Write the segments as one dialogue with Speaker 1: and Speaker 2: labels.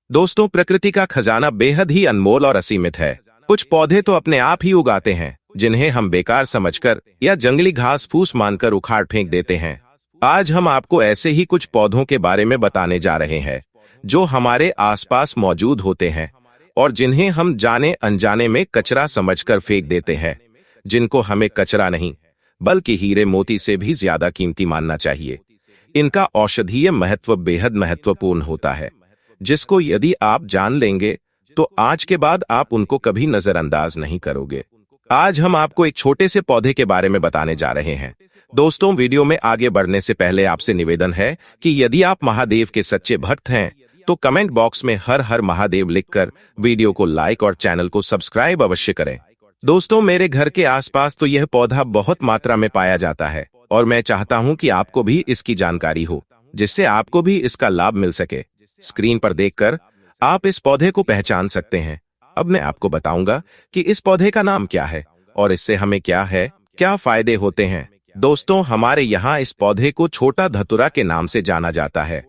Speaker 1: दोस्तों, प्रकृति का खजाना बेहद ही अनमोल और असीमित है। कुछ पौधे तो अपने आप ही उगाते हैं, जिन्हें हम बेकार समझकर या जंगली घास फूस मानकर उखाड़ फेंक देते हैं। आज हम आपको ऐसे ही कुछ पौधों के बारे में बताने जा रहे हैं, जो हमारे आसपास मौजूद होते हैं और जिन्हें हम जाने अनजाने में कचरा समझकर फेंक देते हैं, जिनको हमें कचरा नहीं बल्कि हीरे मोती से भी ज्यादा कीमती मानना चाहिए। इनका औषधीय महत्व बेहद महत्वपूर्ण होता है, जिसको यदि आप जान लेंगे तो आज के बाद आप उनको कभी नजरअंदाज नहीं करोगे। आज हम आपको एक छोटे से पौधे के बारे में बताने जा रहे हैं। दोस्तों, वीडियो में आगे बढ़ने से पहले आपसे निवेदन है कि यदि आप महादेव के सच्चे भक्त हैं तो कमेंट बॉक्स में हर हर महादेव लिखकर वीडियो को लाइक और चैनल को सब्सक्राइब अवश्य करें। दोस्तों, मेरे घर के आसपास तो यह पौधा बहुत मात्रा में पाया जाता है और मैं चाहता हूं कि आपको भी इसकी जानकारी हो, जिससे आपको भी इसका लाभ मिल सके। स्क्रीन पर देखकर आप इस पौधे को पहचान सकते हैं। अब मैं आपको बताऊंगा कि इस पौधे का नाम क्या है और इससे हमें क्या फायदे होते हैं। दोस्तों, हमारे यहाँ इस पौधे को छोटा धतूरा के नाम से जाना जाता है।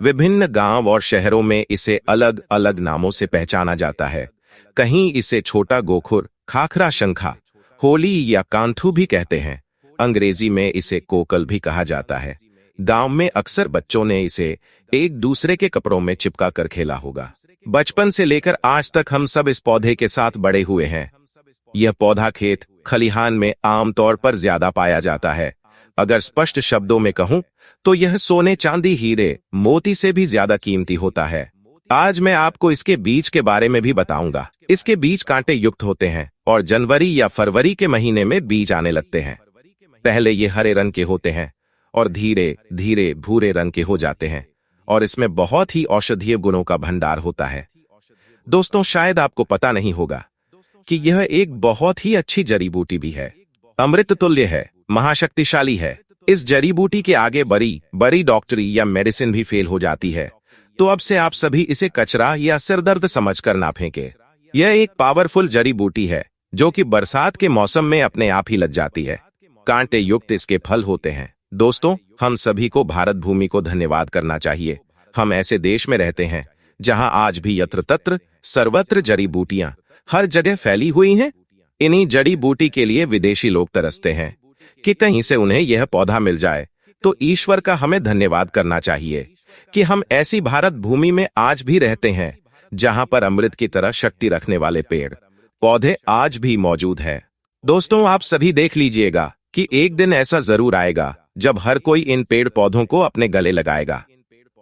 Speaker 1: विभिन्न गांव और शहरों में इसे अलग अलग नामों से पहचाना जाता है। कहीं इसे छोटा गोखुर, खाखरा शंखा, होली या कांथू भी कहते हैं। अंग्रेजी में इसे कोकल भी कहा जाता है। गांव में अक्सर बच्चों ने इसे एक दूसरे के कपड़ों में चिपका कर खेला होगा। बचपन से लेकर आज तक हम सब इस पौधे के साथ बड़े हुए हैं। यह पौधा खेत खलिहान में आमतौर पर ज्यादा पाया जाता है। अगर स्पष्ट शब्दों में कहूं तो यह सोने, चांदी, हीरे, मोती से भी ज्यादा कीमती होता है। आज मैं आपको इसके बीज के बारे में भी बताऊंगा। इसके बीज कांटे युक्त होते हैं और जनवरी या फरवरी के महीने में बीज आने लगते हैं। पहले ये हरे रंग के होते हैं और धीरे धीरे भूरे रंग के हो जाते हैं और इसमें बहुत ही औषधीय गुणों का भंडार होता है। दोस्तों, शायद आपको पता नहीं होगा कि यह एक बहुत ही अच्छी जड़ी बूटी भी है। अमृत तुल्य है, महाशक्तिशाली है। इस जड़ी बूटी के आगे बड़ी डॉक्टरी या मेडिसिन भी फेल हो जाती है। तो अब से आप सभी इसे कचरा या सिरदर्द समझकर ना फेंके। यह एक पावरफुल जड़ी बूटी है जो कि बरसात के मौसम में अपने आप ही लग जाती है। कांटे युक्त इसके फल होते हैं। दोस्तों, हम सभी को भारत भूमि को धन्यवाद करना चाहिए। हम ऐसे देश में रहते हैं जहां आज भी यत्र तत्र सर्वत्र जड़ी बूटियां हर जगह फैली हुई हैं। इन्हीं जड़ी बूटी के लिए विदेशी लोग तरसते हैं कि कहीं से उन्हें यह पौधा मिल जाए। तो ईश्वर का हमें धन्यवाद करना चाहिए कि हम ऐसी भारत भूमि में आज भी रहते हैं जहां पर अमृत की तरह शक्ति रखने वाले पेड़ पौधे आज भी मौजूद हैं। दोस्तों, आप सभी देख लीजिएगा कि एक दिन ऐसा जरूर आएगा जब हर कोई इन पेड़ पौधों को अपने गले लगाएगा,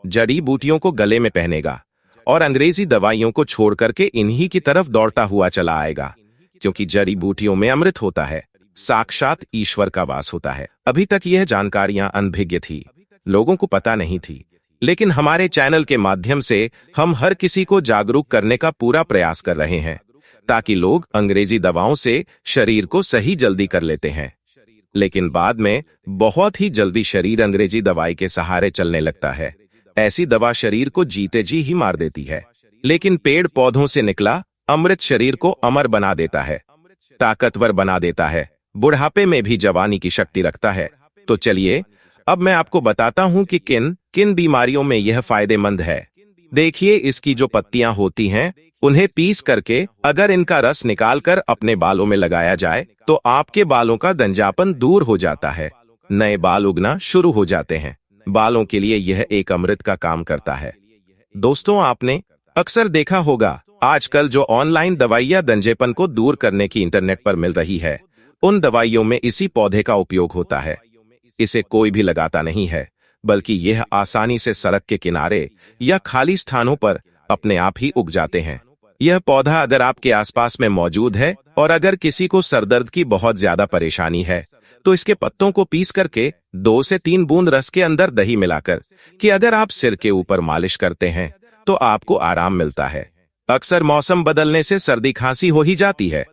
Speaker 1: जड़ी बूटियों को गले में पहनेगा और अंग्रेजी दवाइयों को छोड़ करके इन्हीं की तरफ दौड़ता हुआ चला आएगा, क्योंकि जड़ी बूटियों में अमृत होता है, साक्षात ईश्वर का वास होता है। अभी तक यह जानकारियां अनभिज्ञ थी, लोगों को पता नहीं थी, लेकिन हमारे चैनल के माध्यम से हम हर किसी को जागरूक करने का पूरा प्रयास कर रहे हैं, ताकि लोग अंग्रेजी दवाओं से शरीर को सही जल्दी कर लेते हैं, लेकिन बाद में बहुत ही जल्दी शरीर अंग्रेजी दवाई के सहारे चलने लगता है। ऐसी दवा शरीर को जीते जी ही मार देती है, लेकिन पेड़ पौधों से निकला अमृत शरीर को अमर बना देता है, ताकतवर बना देता है, बुढ़ापे में भी जवानी की शक्ति रखता है। तो चलिए अब मैं आपको बताता हूं कि किन किन बीमारियों में यह फायदेमंद है। देखिए, इसकी जो पत्तियां होती हैं उन्हें पीस करके अगर इनका रस निकालकर अपने बालों में लगाया जाए तो आपके बालों का दंजापन दूर हो जाता है, नए बाल उगना शुरू हो जाते हैं। बालों के लिए यह एक अमृत का काम करता है। दोस्तों, आपने अक्सर देखा होगा आजकल जो ऑनलाइन दवाइयां दंजेपन को दूर करने की इंटरनेट पर मिल रही है, उन दवाइयों में इसी पौधे का उपयोग होता है। इसे कोई भी लगाता नहीं है, बल्कि यह आसानी से सड़क के किनारे या खाली स्थानों पर अपने आप ही उग जाते हैं। यह पौधा अगर आपके आसपास में मौजूद है और अगर किसी को सरदर्द की बहुत ज्यादा परेशानी है तो इसके पत्तों को पीस करके 2 से 3 बूंद रस के अंदर दही मिलाकर कि अगर आप सिर के ऊपर मालिश करते हैं तो आपको आराम मिलता है। अक्सर मौसम बदलने से सर्दी खांसी हो ही जाती है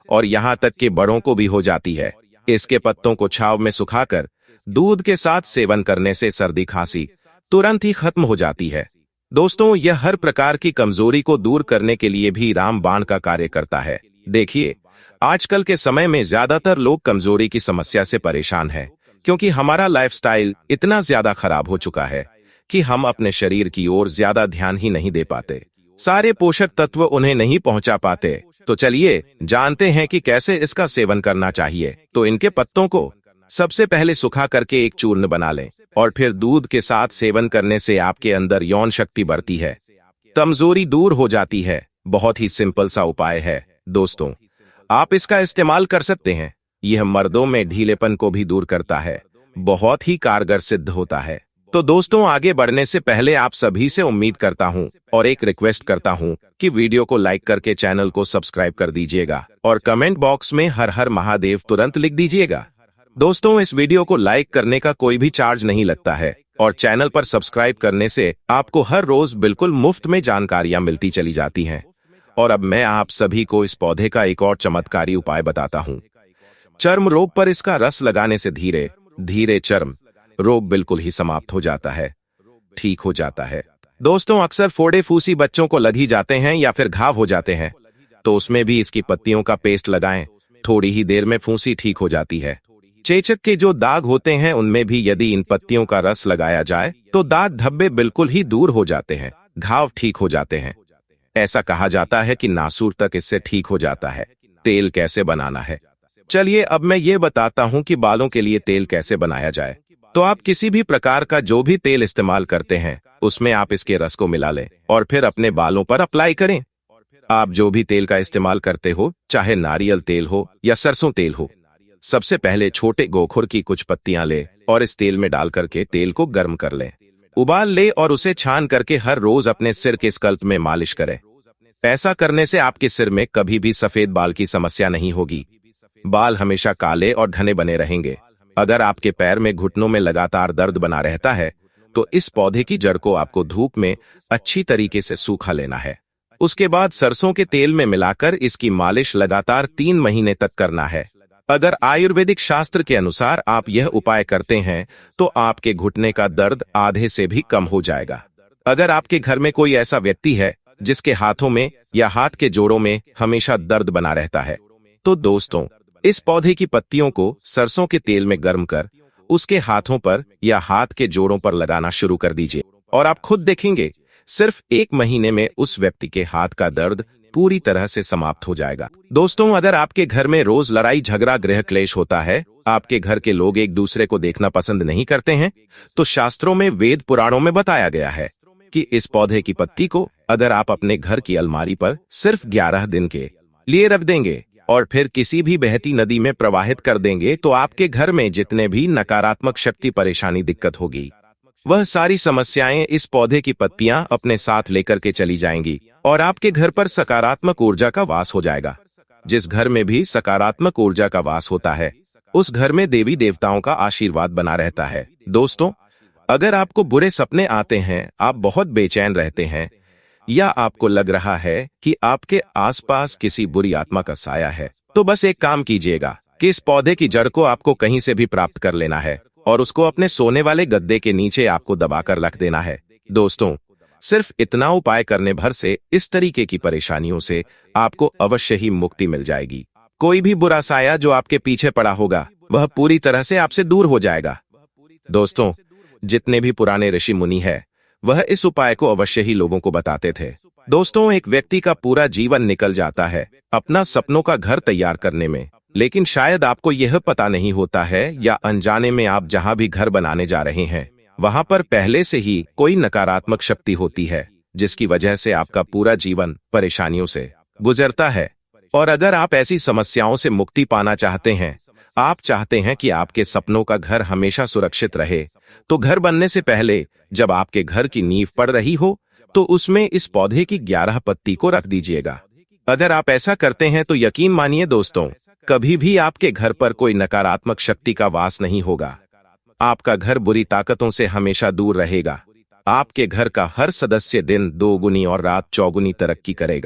Speaker 1: और यहाँ तक कि बड़ों को भी हो जाती है। इसके पत्तों को छांव में सुखाकर दूध के साथ सेवन करने से सर्दी खांसी तुरंत ही खत्म हो जाती है। दोस्तों, यह हर प्रकार की कमजोरी को दूर करने के लिए भी रामबाण का कार्य करता है। देखिए, आजकल के समय में ज्यादातर लोग कमजोरी की समस्या से परेशान हैं, क्योंकि हमारा लाइफस्टाइल इतना ज्यादा खराब हो चुका है कि हम अपने शरीर की ओर ज्यादा ध्यान ही नहीं दे पाते। सारे पोषक तत्व उन्हें नहीं पहुंचा पाते। तो चलिए जानते हैं कि कैसे इसका सेवन करना चाहिए। तो इनके पत्तों को सबसे पहले सुखा करके एक चूर्ण बना लें और फिर दूध के साथ सेवन करने से आपके अंदर यौन शक्ति बढ़ती है, कमजोरी दूर हो जाती है। बहुत ही सिंपल सा उपाय है दोस्तों, आप इसका इस्तेमाल कर सकते हैं। यह मर्दों में ढीलेपन को भी दूर करता है, बहुत ही कारगर सिद्ध होता है। तो दोस्तों, आगे बढ़ने से पहले आप सभी से उम्मीद करता हूं और एक रिक्वेस्ट करता हूं कि वीडियो को लाइक करके चैनल को सब्सक्राइब कर दीजिएगा और कमेंट बॉक्स में हर हर महादेव तुरंत लिख दीजिएगा। दोस्तों, इस वीडियो को लाइक करने का कोई भी चार्ज नहीं लगता है और चैनल पर सब्सक्राइब करने से आपको हर रोज बिल्कुल मुफ्त में जानकारियां मिलती चली जाती हैं। और अब मैं आप सभी को इस पौधे का एक और चमत्कारी उपाय बताता हूं। चर्म रोग पर इसका रस लगाने से धीरे धीरे चर्म रोग बिल्कुल ही समाप्त हो जाता है, ठीक हो जाता है। दोस्तों, अक्सर फोड़े फूसी बच्चों को लग ही जाते हैं या फिर घाव हो जाते हैं, तो उसमें भी इसकी पत्तियों का पेस्ट लगाएं, थोड़ी ही देर में फूंसी ठीक हो जाती है। चेचक के जो दाग होते हैं उनमें भी यदि इन पत्तियों का रस लगाया जाए तो दाग धब्बे बिल्कुल ही दूर हो जाते हैं, घाव ठीक हो जाते हैं। ऐसा कहा जाता है कि नासूर तक इससे ठीक हो जाता है। तेल कैसे बनाना है, चलिए अब मैं ये बताता हूं कि बालों के लिए तेल कैसे बनाया जाए। तो आप किसी भी प्रकार का जो भी तेल इस्तेमाल करते हैं उसमें आप इसके रस को मिला लें और फिर अपने बालों पर अप्लाई करें। आप जो भी तेल का इस्तेमाल करते हो, चाहे नारियल तेल हो या सरसों तेल हो, सबसे पहले छोटे गोखुर की कुछ पत्तियां ले और इस तेल में डाल करके तेल को गर्म कर लें, उबाल ले और उसे छान करके हर रोज अपने सिर के स्कल्प में मालिश करें। ऐसा करने से आपके सिर में कभी भी सफेद बाल की समस्या नहीं होगी, बाल हमेशा काले और घने बने रहेंगे। अगर आपके पैर में घुटनों में लगातार दर्द बना रहता है तो इस पौधे की जड़ को आपको धूप में अच्छी तरीके से सूखा लेना है। उसके बाद सरसों के तेल में मिलाकर इसकी मालिश लगातार 3 महीने तक करना है। अगर आयुर्वेदिक शास्त्र के अनुसार आप यह उपाय करते हैं तो आपके घुटने का दर्द आधे से भी कम हो जाएगा। अगर आपके घर में कोई ऐसा व्यक्ति है जिसके हाथों में या हाथ के जोड़ों में हमेशा दर्द बना रहता है, तो दोस्तों, इस पौधे की पत्तियों को सरसों के तेल में गर्म कर उसके हाथों पर या हाथ के जोड़ों पर लगाना शुरू कर दीजिए और आप खुद देखेंगे सिर्फ 1 महीने में उस व्यक्ति के हाथ का दर्द पूरी तरह से समाप्त हो जाएगा। दोस्तों, अगर आपके घर में रोज लड़ाई झगड़ा गृह क्लेश होता है, आपके घर के लोग एक दूसरे को देखना पसंद नहीं करते हैं, तो शास्त्रों में वेद पुराणों में बताया गया है कि इस पौधे की पत्ती को अगर आप अपने घर की अलमारी पर सिर्फ 11 दिन के लिए रख देंगे और फिर किसी भी बहती नदी में प्रवाहित कर देंगे तो आपके घर में जितने भी नकारात्मक शक्ति परेशानी दिक्कत होगी, वह सारी समस्याएं इस पौधे की पत्तियां अपने साथ लेकर के चली जाएंगी और आपके घर पर सकारात्मक ऊर्जा का वास हो जाएगा। जिस घर में भी सकारात्मक ऊर्जा का वास होता है उस घर में देवी देवताओं का आशीर्वाद बना रहता है। दोस्तों, अगर आपको बुरे सपने आते हैं, आप बहुत बेचैन रहते हैं या आपको लग रहा है कि आपके आसपास किसी बुरी आत्मा का साया है, तो बस एक काम कीजिएगा कि इस पौधे की जड़ को आपको कहीं से भी प्राप्त कर लेना है और उसको अपने सोने वाले गद्दे के नीचे आपको दबाकर रख देना है। दोस्तों, सिर्फ इतना उपाय करने भर से इस तरीके की परेशानियों से आपको अवश्य ही मुक्ति मिल जाएगी। कोई भी बुरा साया जो आपके पीछे पड़ा होगा वह पूरी तरह से आपसे दूर हो जाएगा। दोस्तों, जितने भी पुराने ऋषि मुनि हैं वह इस उपाय को अवश्य ही लोगों को बताते थे। दोस्तों, एक व्यक्ति का पूरा जीवन निकल जाता है अपना सपनों का घर तैयार करने में, लेकिन शायद आपको यह पता नहीं होता है या अनजाने में आप जहां भी घर बनाने जा रहे हैं वहां पर पहले से ही कोई नकारात्मक शक्ति होती है जिसकी वजह से आपका पूरा जीवन परेशानियों से गुजरता है। और अगर आप ऐसी समस्याओं से मुक्ति पाना चाहते हैं, आप चाहते हैं कि आपके सपनों का घर हमेशा सुरक्षित रहे, तो घर बनने से पहले जब आपके घर की नींव पड़ रही हो तो उसमें इस पौधे की 11 पत्ती को रख दीजिएगा। अगर आप ऐसा करते हैं तो यकीन मानिए दोस्तों, कभी भी आपके घर पर कोई नकारात्मक शक्ति का वास नहीं होगा। आपका घर बुरी ताकतों से हमेशा दूर रहेगा। आपके घर का हर सदस्य दिन 2 गुनी और रात 4 गुनी तरक्की करेगा।